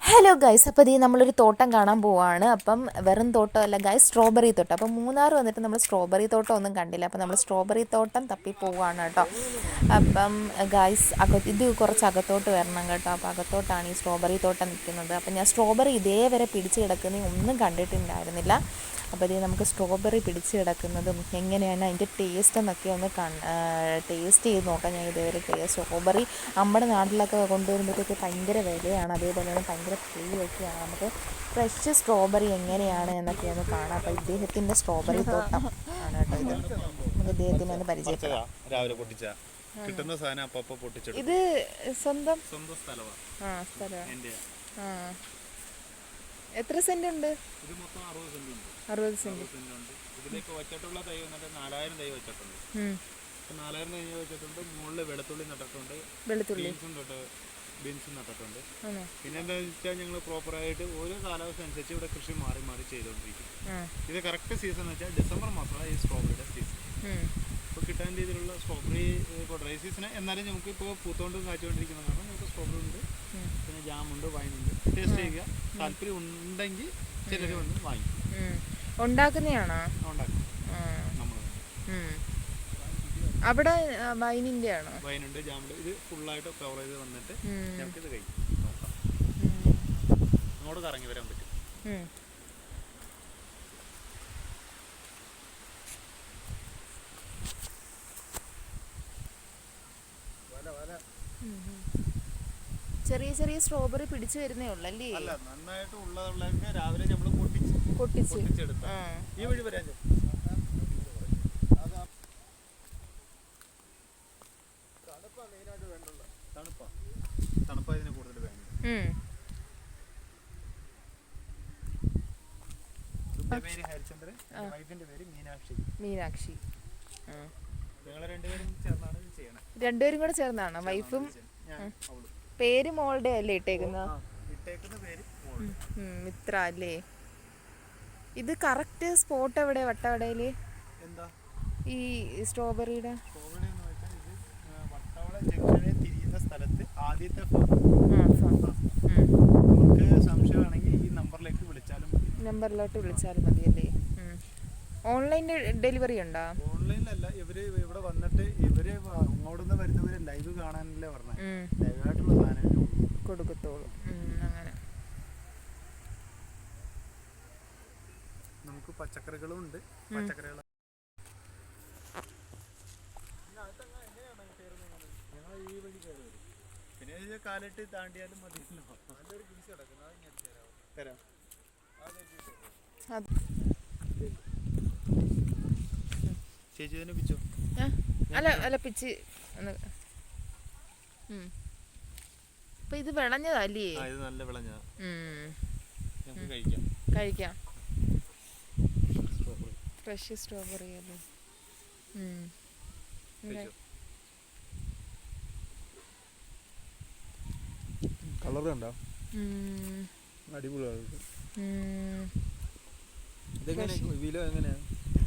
Hello guys, അപ്പോൾ ഈ നമ്മളൊരു തോട്ടം കാണാൻ പോവാണ്. അപ്പം വെറും തോട്ടമല്ല ഗൈസ്, സ്ട്രോബെറി തോട്ടം. അപ്പം മൂന്നാർ വന്നിട്ട് നമ്മൾ സ്ട്രോബെറി തോട്ടം ഒന്നും കണ്ടില്ല. അപ്പം നമ്മൾ സ്ട്രോബെറി തോട്ടം തപ്പി പോവാണ് കേട്ടോ. അപ്പം ഗൈസ് ഇത് കുറച്ച് അകത്തോട്ട് വരണം കേട്ടോ. അപ്പോൾ അകത്തോട്ടാണ് ഈ സ്ട്രോബെറി തോട്ടം നിൽക്കുന്നത്. അപ്പം ഞാൻ സ്ട്രോബെറി ഇതേവരെ പിടിച്ച് കിടക്കുന്ന ഒന്നും കണ്ടിട്ടുണ്ടായിരുന്നില്ല. അപ്പോൾ ഇത് നമുക്ക് സ്ട്രോബെറി പിടിച്ച് കിടക്കുന്നതും എങ്ങനെയാണ് അതിൻ്റെ ടേസ്റ്റ് എന്നൊക്കെ ഒന്ന് ടേസ്റ്റ് ചെയ്ത് നോക്കാം. ഞാൻ ഇതേവരെ സ്ട്രോബെറി നമ്മുടെ നാട്ടിലൊക്കെ കൊണ്ടുവരുമ്പോഴത്തേക്ക് ഭയങ്കര വിലയാണ്, അതേപോലെ തന്നെ ഭയങ്കര പുളിയൊക്കെയാണ്. നമുക്ക് ഫ്രഷ് സ്ട്രോബെറി എങ്ങനെയാണ് എന്നൊക്കെ ഒന്ന് കാണാം. അപ്പോൾ ഇദ്ദേഹത്തിൻ്റെ സ്ട്രോബെറി തോട്ടം ആണ് കേട്ടോ ഇത്. നമുക്ക് ഇദ്ദേഹത്തിനെ ഒന്ന് പരിചയപ്പെടാം. ഇത് സ്വന്തം സ്ഥലമാണ്. എത്ര സെന്റ് ഉണ്ട്? 60 സെന്റ്. ഇതിലേക്ക് വെച്ചിട്ടുള്ള തൈ വന്നിട്ട് 4000 തൈ വെച്ചിട്ടുണ്ട്. 4000 തൈ വെച്ചിട്ടുണ്ട്. മുകളിൽ വെളുത്തുള്ളി നട്ടിട്ടുണ്ട്, ബീൻസും നട്ടിട്ടുണ്ട്. പിന്നെ എന്താണെന്ന് വെച്ചാൽ ഞങ്ങൾ പ്രോപ്പറായിട്ട് ഓരോ കാലാവസ്ഥ അനുസരിച്ച് ഇവിടെ കൃഷി മാറി മാറി ചെയ്തുകൊണ്ടിരിക്കും. ഇത് കറക്റ്റ് സീസൺ എന്ന് വെച്ചാൽ ഡിസംബർ മാസമാണ് ഈ സ്ട്രോബെറിയുടെ സീസൺ. ഇപ്പോൾ കിട്ടാൻ രീതിയിലുള്ള സ്ട്രോബെറി ഇപ്പോൾ ഡ്രൈ സീസൺ എന്നാലും നമുക്ക് ഇപ്പോൾ പൂത്തോണ്ടും കാച്ചുകൊണ്ടിരിക്കുന്നതാണ്. നമുക്ക് സ്ട്രോബെറി ഉണ്ട്, പിന്നെ ജാമുണ്ട്, വൈനുണ്ട്. ടേസ്റ്റ് ചെയ്യുക, താല്പര്യം ഉണ്ടെങ്കിൽ ചിലർ വന്ന് വാങ്ങിക്കും. ഉണ്ടാക്കുന്നതാണോ? ഉണ്ടാക്കും നമ്മൾ. അവിടെ വൈനിന്റെ ആണോ? വൈനുണ്ട്, ജാമുണ്ട്. ഇത് ഫുള്ളായിട്ട് കവർ ചെയ്ത് വന്നിട്ട് നമുക്കിത് കഴിക്കും. നോക്കാം, അങ്ങോട്ട് കറങ്ങി വരാൻ പറ്റും. ചെറിയ ചെറിയ സ്ട്രോബെറി പിടിച്ചു വരുന്നേ ഉള്ളല്ലേ? അല്ല, നന്നായിട്ട് ഉള്ളതൊക്കെ രാവിലെ നമ്മൾ പൊട്ടിച്ചെടുത്ത ഈ വഴി വരാൻ തണുപ്പാ ഇതിന് കൂടുതൽ വേണ്ടത്. പേര് ഹരിചന്ദ്രൻ, വൈഫിന്റെ പേര് മീനാക്ഷി. ഞങ്ങൾ രണ്ടുപേരും ചേർന്നാണ് ഇത് ചെയ്യണത്. രണ്ടുപേരും കൂടെ ചേർന്നാണോ? വൈഫും പേര് മോളുടെ അല്ലേ ഇട്ടേക്കുന്ന പേര് മിത്ര അല്ലേ? ഇത് കറക്റ്റ് സ്പോട്ട് എവിടെ? വട്ടവടയില് എന്താ ഈ സ്ട്രോബെറിയുടെ? വട്ടവട ജംഗ്ഷനിൽ തിരിയുന്ന സ്ഥലത്ത് ആദ്യത്തെ നമുക്ക് സംശയമാണെങ്കിൽ ഈ നമ്പറിലോട്ട് വിളിച്ചാലും മതിയല്ലേ? ഓൺലൈൻ ഡെലിവറി ഉണ്ടോ? ഓൺലൈനിലല്ല, ഇവര് ഇവിടെ വന്നിട്ട് ഇവര് അങ്ങോട്ട് വരുന്നവര് ലൈവ് കാണാനല്ലേ പറഞ്ഞത്. ലൈവായിട്ടുള്ള സാധനം കൊടുക്കത്തോളൂ. അങ്ങനെ നമുക്ക് പച്ചക്കറികളും ഉണ്ട്. പച്ചക്കറികൾ ഞങ്ങൾ ഈ വഴി കയറി വരും. പിന്നെ കാലിട്ട് താണ്ടിയാലും മതിയല്ലോ. നല്ലൊരു പീസ് കിടക്കുന്നത് തരാം. ചേച്ചി തന്നെ പിച്ചോ. അല്ല പിച്ച്. അപ്പൊ ഇത് വിളഞ്ഞതല്ലേ? ഇത് നല്ല വിളഞ്ഞതാ. നമുക്ക് കഴിക്കാം. ഫ്രഷ് സ്ട്രോബെറി അല്ലേ? കളർ കണ്ടോ? അടിപൊളിയാണ്. വില എങ്ങനെയാ?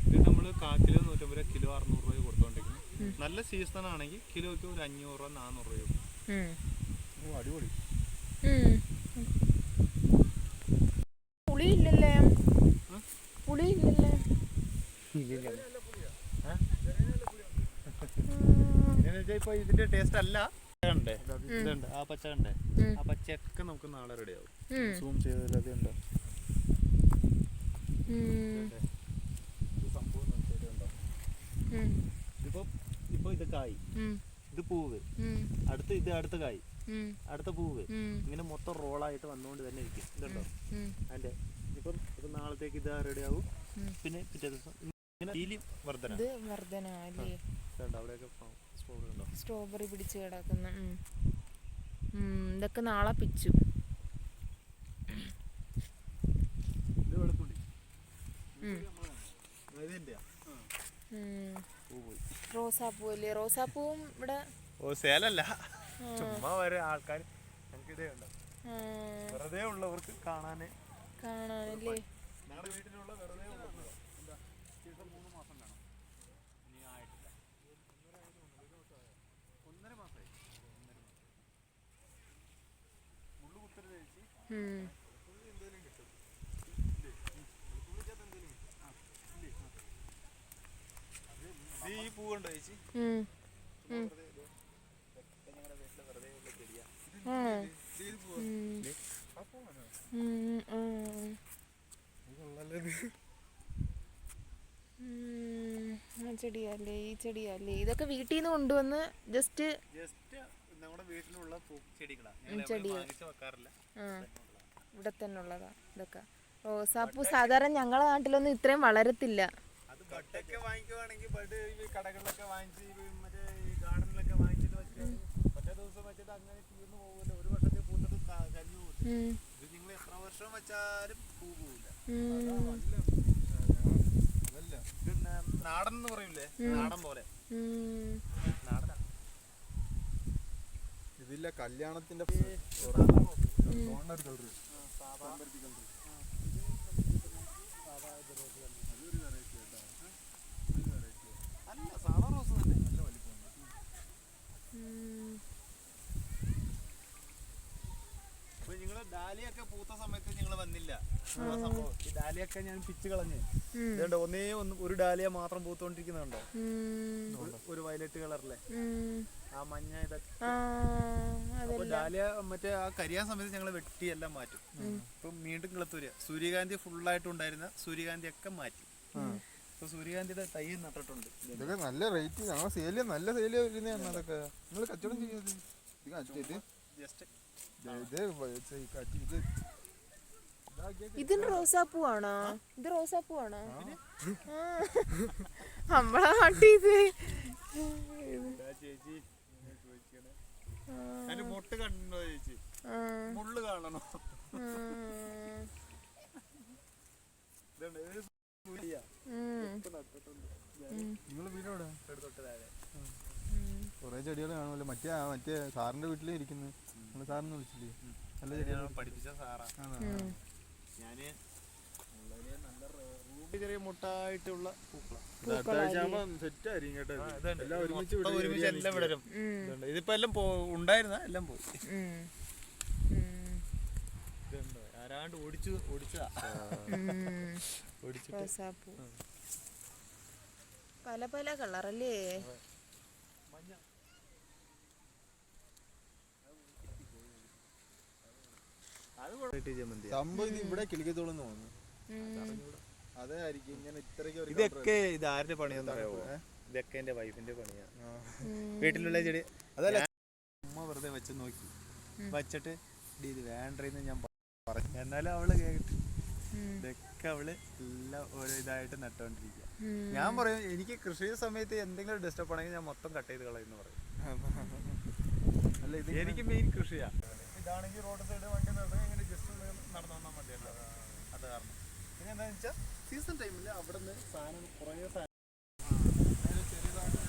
ഇത് നമ്മൾ 1/4 കിലോ 150 രൂപ, കിലോ 600 രൂപ കൊടുത്തോണ്ടിരിക്കുന്നത്. നല്ല സീസൺ ആണെങ്കിൽ കിലോയ്ക്ക് ഒരു 500 രൂപ 400 രൂപ. അടിപൊളി. പുളിയില്ലല്ലേ? ഇപ്പൊ ഇതിന്റെ ടേസ്റ്റ് അല്ല. കണ്ടേ ഇതുണ്ട്, ആ പച്ച കണ്ടേ? ആ പച്ചയൊക്കെ നമുക്ക് നാളെ റെഡി ആവും. സൂം ചെയ്തത് ഉണ്ടോ? ഇപ്പൊ ഇത് കായ്, ഇത് പൂവ്, അടുത്ത കായ്, അടുത്ത പൂവ്, ഇങ്ങനെ മൊത്തം റോളായിട്ട് വന്നുകൊണ്ട് തന്നെ ഇരിക്കും. ഇതുണ്ടോ അതിന്റെ? ഇപ്പം നാളത്തേക്ക് ഇത് റെഡി ആവും. പിന്നെ പിറ്റേ ദിവസം ഇങ്ങനെ വർധന. അവിടെയൊക്കെ സ്ട്രോബെറി പിടിച്ച് കിടക്കുന്ന. ഇതൊക്കെ നാളെ പിച്ചു. റോസാപ്പൂ അല്ലേ? റോസാപ്പൂവും ഇവിടെ സേലല്ല, ചുമ്മാ വരെ ആൾക്കാർ ഞങ്ങൾക്ക് ഇതേ ഉണ്ടോ, വെറുതെ ഉള്ളവർക്ക് കാണാനല്ലേ? ഞങ്ങളുടെ വീട്ടിലുള്ള വെറുതെ ഉള്ളത് 3 മാസം കാണാം. ഇനി ആയിട്ടില്ല. 1.5 മാസമായി. മുള്ളു കുത്തരുത് ചേച്ചി. ഉം. ഈ പൂവുണ്ടോ ചേച്ചി? ഉം. ഉം. ആ. ഉം. ആ ചെടിയല്ലേ, ഈ ചെടിയല്ലേ, ഇതൊക്കെ വീട്ടിൽ നിന്ന് കൊണ്ടുവന്ന് ജസ്റ്റ് നമ്മുടെ വീട്ടിലുള്ള ചെടികളാണ്, വെക്കാറില്ല. ഇവിടെ തന്നെ ഉള്ളതാ ഇതൊക്കെ. റോസാപ്പൂ സാധാരണ ഞങ്ങളെ നാട്ടിലൊന്നും ഇത്രയും വളരത്തില്ല. അത് ബഡൊക്കെ വാങ്ങിക്കുവാണെങ്കിൽ ബഡ് കടകളിലൊക്കെ വാങ്ങിച്ച് മറ്റേ ഗാർഡനിലൊക്കെ വാങ്ങിച്ചിട്ട് വെച്ചാൽ ഒറ്റ ദിവസം വെച്ചിട്ട് അങ്ങനെ തീർന്നു പോകില്ല. ഒരു വർഷത്തെ പൂത്തിട്ട് കരിഞ്ഞു പോകും. ഇത് നിങ്ങൾ എത്ര വർഷം വെച്ചാലും പൂ പോവില്ല. അതല്ല ഇത് നാടൻ എന്ന് പറയൂലേ, നാടൻ പോലെ നാടനാ. ഇതില്ല കല്യാണത്തിന്റെ അല്ല സാധാ റോസ് തന്നെ, നല്ല വലിപ്പമുണ്ട്. അപ്പൊ നിങ്ങള് ഡാലിയൊക്കെ പൂത്ത സമയത്ത് നിങ്ങൾ വന്നില്ല. സംഭവം ഈ ഡാലിയൊക്കെ ഞാൻ പിച്ച് കളഞ്ഞ് ഇതുണ്ട്. ഒരു ഡാലിയ മാത്രം പൂത്തോണ്ടിരിക്കുന്നുണ്ടോ, ഒരു വയലറ്റ് കളറിലെ ആ മഞ്ഞ ഇതൊക്കെ. അപ്പൊ ഡാലിയ മറ്റേ ആ കരിയാൻ സമയത്ത് ഞങ്ങൾ വെട്ടിയെല്ലാം മാറ്റും. ഇപ്പൊ വീണ്ടും കിളത്തൂര് സൂര്യകാന്തി ഫുള്ളായിട്ട് ഉണ്ടായിരുന്ന സൂര്യകാന്തി ഒക്കെ മാറ്റി. ഇപ്പൊ സൂര്യകാന്തിയുടെ തൈ നട്ടിട്ടുണ്ട്. ഇതൊക്കെ നല്ല റേറ്റ്, ഞങ്ങൾ സെയില് നല്ല സെയില് വരുന്നതാണ്. അതൊക്കെ നിങ്ങൾ കച്ചവടം ചെയ്യുന്നത് ഇതിന് റോസാപ്പൂവാണോ? ഇത് റോസാപ്പൂവാണോ? നമ്മളെ നാട്ടിൽ ഇത് ചേച്ചി അതിന്റെ മൊട്ട് കണ്ടോ ചേച്ചി? മുള്ളു കാണണോ? നിങ്ങള് വീടോടെ കൊറേ ചെടികൾ കാണുമല്ലോ. മറ്റേ സാറിന്റെ വീട്ടിലേ ഇരിക്കുന്നത്. നമ്മള് സാറിന് വിളിച്ചില്ലേ? നല്ല ചെടിയാണ് പഠിപ്പിച്ച സാറാ. ഞാന് ചെറിയ മുട്ടായിട്ടുള്ള സെറ്റ് ആയിരിക്കും കേട്ടോ. ഒരുമിച്ച് എല്ലാം വിടരും. ഇതിപ്പോ എല്ലാം ഉണ്ടായിരുന്ന എല്ലാം പോയി. ആരാണ്ട് ഓടിച്ചതാ. റോസാപ്പൂ പല പല കളറല്ലേ? സംഭവം ഇത് ഇവിടെ കിളിക്കത്തോളെന്ന് തോന്നുന്നു. അതായിരിക്കും ഇങ്ങനെ ഇത്രയ്ക്ക്. ഇതൊക്കെ ഇത് ആരുടെ പണിയാന്ന് അറിയാവോ? ഇതൊക്കെ എന്റെ വൈഫിന്റെ പണിയാ. വീട്ടിലുള്ള ചെടി അതല്ല, ഉമ്മ വെറുതെ വെച്ച് നോക്കി വച്ചിട്ട് ഇത് വേണ്ടെന്ന് ഞാൻ പറഞ്ഞു. എന്നാലും അവള് കേട്ട് ഇതൊക്കെ അവള് എല്ലാം ഓരോ ഇതായിട്ട് നട്ടോണ്ടിരിക്കുക. ഞാൻ പറയും എനിക്ക് കൃഷി സമയത്ത് എന്തെങ്കിലും ഡിസ്റ്റർബ് ആണെങ്കിൽ ഞാൻ മൊത്തം കട്ട് ചെയ്ത് കളയെന്ന് പറയും. അല്ല ഇത് എനിക്ക് മെയിൻ കൃഷിയാ. ഇതാണെങ്കിൽ റോഡ് സൈഡ് വണ്ടി നടന്ന് ഇങ്ങനെ ജസ്റ്റ് നടന്നു വന്നാൽ മതിയല്ലോ. അത് കാരണം പിന്നെ എന്താണെന്ന് വെച്ചാൽ സീസൺ ടൈമിൽ അവിടെ നിന്ന് സാധനം കുറേ സാധനം ചെറിയതായിട്ട്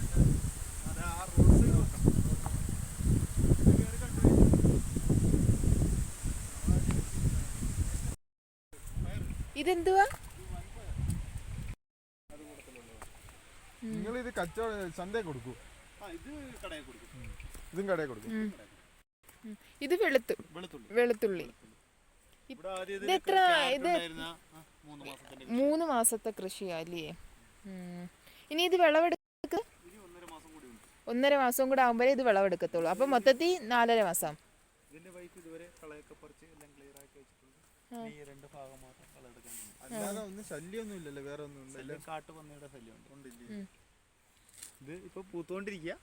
അത് ആ റോഡ് സൈഡ് വെക്കണം. ഇതെന്തുവാ? നിങ്ങൾ ഇത് കച്ചവടം ചന്തയിൽ കൊടുക്കൂ? ഇത് കടയിൽ കൊടുക്കും. ഇതും കടയിൽ കൊടുക്കും. ഇത് വെളുത്തുള്ളി. ഇതെത്ര? ഇത് 3 മാസത്തെ കൃഷിയല്ലേ? ഇനി ഇത് വിളവെടുക്ക 1.5 മാസം കൂടെ ആകുമ്പോഴേ ഇത് വിളവെടുക്കത്തുള്ളൂ. അപ്പൊ മൊത്തത്തിൽ 4.5 മാസം. ഇതിന്റെ വൈഫ് ഇതുവരെ കളയൊക്കെ പറിച്ച് എല്ലാം ക്ലിയർ ആക്കി വെച്ചിട്ടുണ്ട്. ഈ 2 ഭാഗം മാത്രം കളയെടുക്കാൻ. അല്ലാതെ ഒന്നും ശല്യമൊന്നും ഇല്ലല്ലോ? വേറെ ഒന്നും കാട്ടുപന്നിയുടെ ശല്യം ഉണ്ടല്ലേ? ഇത് ഇപ്പൊ പൂത്തോണ്ടിരിക്കുക.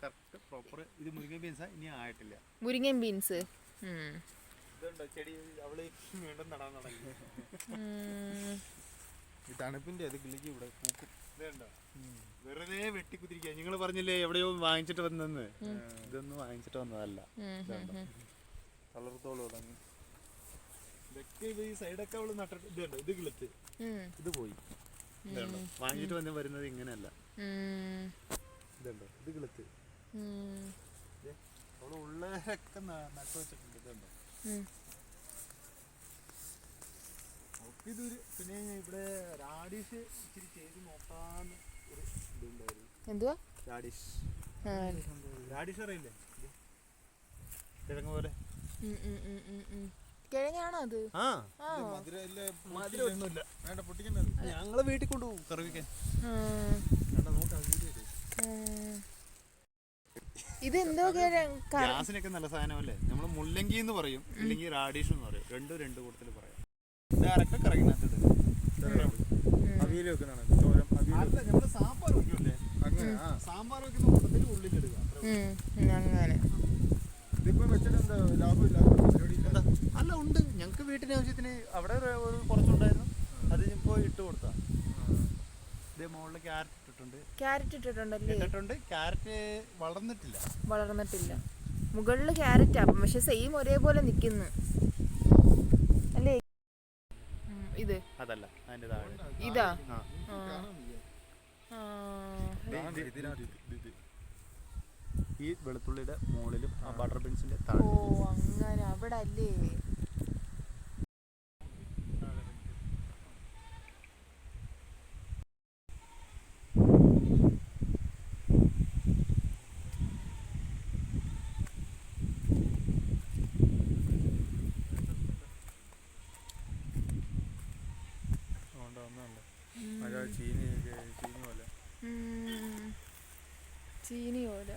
Correct proper. ഇത് മുരിങ്ങ ബീൻസാ, ഇനി ആയിട്ടില്ല. മുരിങ്ങൻ ബീൻസ് ഇതുണ്ടോ ചെടി? അവള് വീണ്ടും നടാൻ തുടങ്ങി. ഈ തണുപ്പിന്റെ അത് കിളിക്ക് ഇവിടെ പൂക്കും. ഇതുണ്ടോ വെറുതെ വെട്ടിക്കുത്തിരിക്കുക. നിങ്ങൾ പറഞ്ഞില്ലേ എവിടെയോ വാങ്ങിച്ചിട്ട് വന്നെന്ന്. ഇതൊന്നും വാങ്ങിച്ചിട്ട് വന്നതല്ല. കളർത്തോളം തുടങ്ങി. ഇതൊക്കെ ഈ സൈഡൊക്കെ അവള് നട്ടിട്ട്. ഇതുണ്ടോ ഇത് കിളുത്ത്, ഇത് പോയി. ഇതുണ്ടോ വാങ്ങിച്ചിട്ട് വന്ന് വരുന്നത് ഇങ്ങനെയല്ല. ഇതുണ്ടോ ഇത് കിളുത്ത്. അവള് ഉള്ളൊക്കെ നട്ടു വെച്ചിട്ടുണ്ട്. ഇതുണ്ടോ ഇതൊരു. പിന്നെ ഇവിടെ റാഡിഷ് ഇച്ചിരി ചെയ്ത് നോക്കാന്ന് ഒരു ഇതുണ്ടായിരുന്നു. എന്തുവാ റാഡിഷ്? റാഡിഷ് അറിയില്ലേ? കിഴങ്ങ് പോലെ. കിഴങ്ങ് തന്നെയാണോ അത്? ആ മധുരം ഒന്നുമില്ല. വേണ്ട പൊട്ടിക്കണ്ടത്. ഞങ്ങള് വീട്ടിൽ കൊണ്ടുപോകും കറിവിക്കാൻ. വേണ്ട നോക്കാം വീഡിയോ എടുക്ക്. ഇത് എന്തോ ഗ്യാസിനൊക്കെ നല്ല സാധനമല്ലേ. നമ്മള് മുള്ളങ്കി എന്ന് പറയും, ഇല്ലെങ്കിൽ റാഡിഷ് എന്ന് പറയും. രണ്ടും രണ്ട് കൂട്ടത്തിൽ പറയാം. ഡയറക്റ്റ് കറങ്ങിനകത്തിട്ട് അവിയൽ വെക്കുന്നതാണ് തോരൻ. അല്ല, നമ്മള് സാമ്പാർ വെക്കൂല്ലേ, അങ്ങനെ സാമ്പാർ വെക്കുന്ന കൂട്ടത്തിൽ ഉള്ളിലിടുക. അങ്ങനെ. ഇതിപ്പോ വെച്ചിട്ട് എന്താ ലാഭമില്ല, പരിപാടി ഇല്ല. അല്ല, ഉണ്ട്. ഞങ്ങൾക്ക് വീട്ടിന് ആവശ്യത്തിന് അവിടെ ഒരു കുറച്ചുണ്ടായിരുന്നു, അത് ഇപ്പോൾ ഇട്ട് കൊടുത്താ. ഇതേ മുകളിൽ ക്യാരറ്റ് ഇട്ടിട്ടുണ്ട്. ക്യാരറ്റ് ഇട്ടിട്ടുണ്ടല്ലേ? ഇട്ടിട്ടുണ്ട്. ക്യാരറ്റ് വളർന്നിട്ടില്ല. മുകളില് ക്യാരറ്റാ, പക്ഷെ സെയിം ഒരേപോലെ നിക്കുന്നു അല്ലേ? ഇത് അതല്ല, അതിന്റെ താഴെ ഇതാ. ഈ വെളുത്തുള്ളിയുടെ മുകളിലും ആ ബട്ടർ ബീൻസിന്റെ ഓ താഴെ. അങ്ങനെ അവിടെ അല്ലേ? ചീനി പോലെ.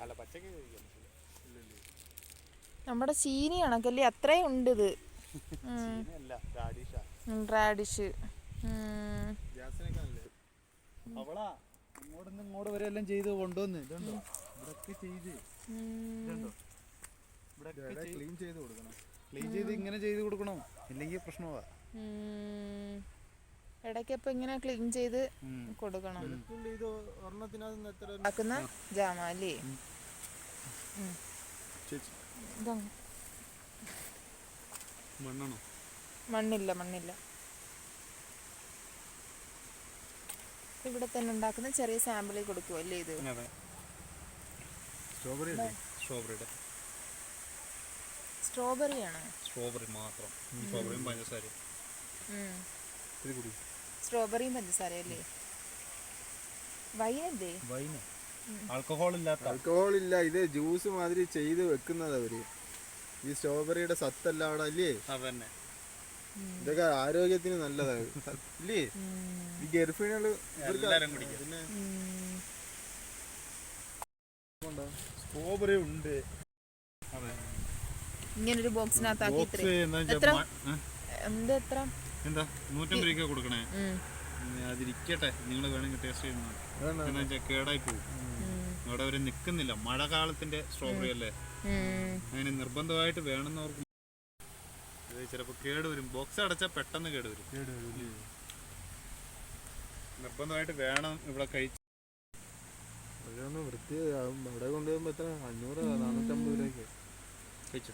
അല്ല, പച്ചക്ക് നമ്മുടെ ചീനി കണക്കല്ലേ? അത്രയും ഉണ്ട് ഇത്. റാഡിഷ്. അവളാ ഇങ്ങോട്ട് ഇങ്ങോട്ട് വരെ എല്ലാം ചെയ്ത് കൊണ്ടുവന്ന് ഇതുണ്ടോ, ഇവിടൊക്കെ ചെയ്ത് ഇവിടൊക്കെ ക്ലീൻ ചെയ്ത് കൊടുക്കണം. ക്ലീൻ ചെയ്ത് ഇങ്ങനെ ചെയ്ത് കൊടുക്കണം, ഇല്ലെങ്കിൽ പ്രശ്നമാ. ഇടയ്ക്കപ്പം ഇങ്ങനെ ക്ലീൻ ചെയ്ത് കൊടുക്കണം. ഇത് ഒരെണ്ണത്തിനകത്ത് എത്ര ആക്കുന്ന ജാമ അല്ലേ? മണ്ണാണോ? മണ്ണില്ല. ഇവിടെ തന്നെ ഉണ്ടാക്കുന്ന ചെറിയ സാമ്പിളിൽ കൊടുക്കുമോ അല്ലേ ഇത്? സ്ട്രോബെറി ആണോ? സ്ട്രോബെറി മാത്രം. സ്ട്രോബെറിയും പഞ്ചസാരയും. സ്ട്രോബെറിയും പഞ്ചസാര അല്ലേ? വൈനല്ലേ? വൈന് ആൽക്കഹോൾ ഇല്ല. ഇത് ജ്യൂസ് മാതിരി ചെയ്ത് വെക്കുന്നത് അവര്. ഈ സ്ട്രോബെറിയുടെ സത്തെല്ലാം അവിടെ അല്ലേ? അതന്നെ. ഇതൊക്കെ ആരോഗ്യത്തിന് നല്ലതാണ് ഇല്ലേ? ഈ ഗർഭിണികള് പിന്നെ സ്ട്രോബെറി ഉണ്ട്. ഇങ്ങനൊരു ബോക്സിനകത്താക്കി എത്ര 150 രൂപ കൊടുക്കണേ. അതിരിക്കട്ടെ, നിങ്ങൾ വേണമെങ്കിൽ ടേസ്റ്റ് ചെയ്യുന്ന കേടായി പോകും. അവിടെ അവര് നിക്കുന്നില്ല. മഴക്കാലത്തിന്റെ സ്ട്രോബെറി അല്ലേ, അങ്ങനെ നിർബന്ധമായിട്ട് വേണമെന്നവർക്ക് ചിലപ്പോ കേടുവരും. ബോക്സ് അടച്ചാൽ പെട്ടെന്ന് കേടുവരും. നിർബന്ധമായിട്ട് വേണം ഇവിടെ കഴിച്ച്. വൃത്തിയാവും. അവിടെ കൊണ്ടുപോകുമ്പോ എത്ര 500-450 രൂപയ്ക്ക് കഴിച്ചു.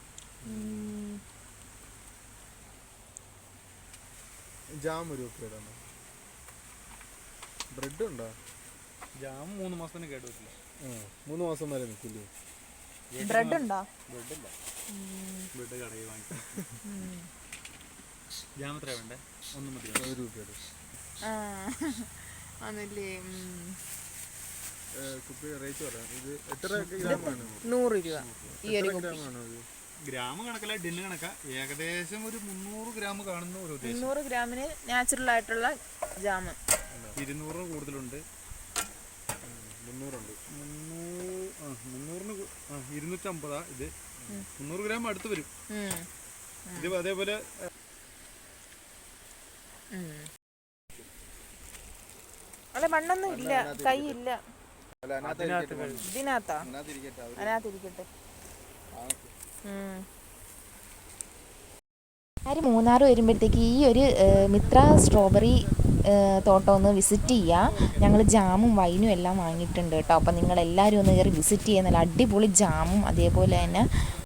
ജാം ഒരു കേടാണ്. ബ്രെഡ് ഉണ്ടോ? ജാം 3 മാസത്തിന് കേടുവരില്ല. 3 മാസം വരെ നിൽക്കില്ലേ? ബ്രെഡ് ഉണ്ടോ? ബ്രെഡില്ല, ബ്രെഡ് കടയിൽ വാങ്ങിക്കാം. ജാം എത്ര വേണ്ടേ? 1 മതി. 1 രൂപയുടെ ആണല്ലേ? കുപ്പി റേറ്റ് പറയാം. ഇത് എത്ര ഗ്രാമാണ്? 100 രൂപ. ഈ ഒരു ഗ്രാമാണോ? ഗ്രാം കണക്കല്ല, ഡിന്ന് കണക്കാ. ഏകദേശം ഒരു 300 ഗ്രാം കാണുന്ന ഒരു 300 ഗ്രാമിന് നാച്ചുറൽ ആയിട്ടുള്ള ജാമ്. 200 കൂടുതലുണ്ട്. 300 ഉണ്ട്. 300-ന് 250. ഇത് 300 ഗ്രാം അടുത്ത് വരും. ഇത് അതേപോലെ അല്ല, മണ്ണൊന്നും ഇല്ല, കൈ ഇല്ല. ഇതിനകത്താ? അതിനകത്തിരിക്കട്ടെ. മൂന്നാർ വരുമ്പോഴത്തേക്ക് ഈ ഒരു മിത്ര സ്ട്രോബെറി തോട്ടം ഒന്ന് വിസിറ്റ് ചെയ്യുക. ഞങ്ങൾ ജാമും വൈനും എല്ലാം വാങ്ങിയിട്ടുണ്ട് കേട്ടോ. അപ്പം നിങ്ങളെല്ലാവരും ഒന്ന് കയറി വിസിറ്റ് ചെയ്യുക. നല്ല അടിപൊളി ജാമും അതേപോലെ തന്നെ